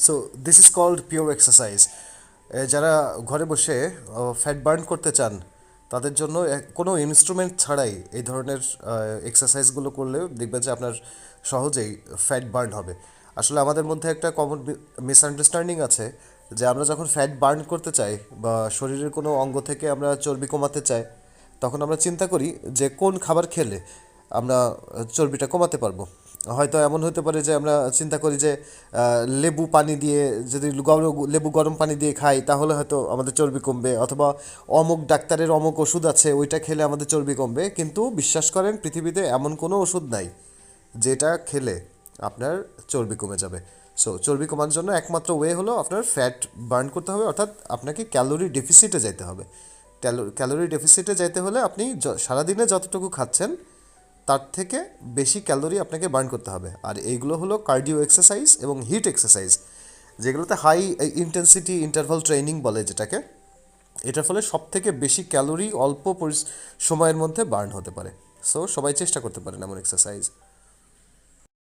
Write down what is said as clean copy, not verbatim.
So this is called pure exercise. যারা ঘরে বসে ফ্যাট বার্ন করতে চান তাদের জন্য কোনো ইনস্ট্রুমেন্ট ছাড়াই এই ধরনের এক্সারসাইজগুলো করলে দেখবেন যে আপনার সহজেই ফ্যাট বার্ন হবে। আসলে আমাদের মধ্যে একটা কমন মিসআন্ডারস্ট্যান্ডিং আছে যে আমরা যখন ফ্যাট বার্ন করতে চাই বা শরীরের কোনো অঙ্গ থেকে আমরা চর্বি কমাতে চাই, তখন আমরা চিন্তা করি যে কোন খাবার খেলে আমরা চর্বিটা কমাতে পারবো। হয়তো এমন হতে পারে যে আমরা চিন্তা করি যে লেবু পানি দিয়ে, যদি লেবু গরম পানি দিয়ে খাই তাহলে হয়তো আমাদের চর্বি কমবে, অথবা অমুক ডাক্তারের অমুক ওষুধ আছে ওইটা খেলে আমাদের চর্বি কমবে। কিন্তু বিশ্বাস করেন, পৃথিবীতে এমন কোনো ওষুধ নাই যেটা খেলে আপনার চর্বি কমে যাবে। সো চর্বি কমার জন্য একমাত্র ওয়ে হলো আপনার ফ্যাট বার্ন করতে হবে, অর্থাৎ আপনাকে ক্যালোরি ডেফিসিটে যেতে হবে। ক্যালোরি ডেফিসিটে যেতে হলে আপনি সারাদিনে যতটুকু খাচ্ছেন তার থেকে বেশি ক্যালোরি আপনাকে বার্ন করতে হবে। আর এইগুলো হলো কার্ডিও এক্সারসাইজ এবং হিট এক্সারসাইজ, যেগুলোতে হাই ইন্টেন্সিটি ইন্টারভাল ট্রেনিং বলে যেটাকে। এটার ফলে সব থেকে বেশি ক্যালোরি অল্প সময়ের মধ্যে বার্ন হতে পারে। সো সবাই চেষ্টা করতে পারেন এমন এক্সারসাইজ।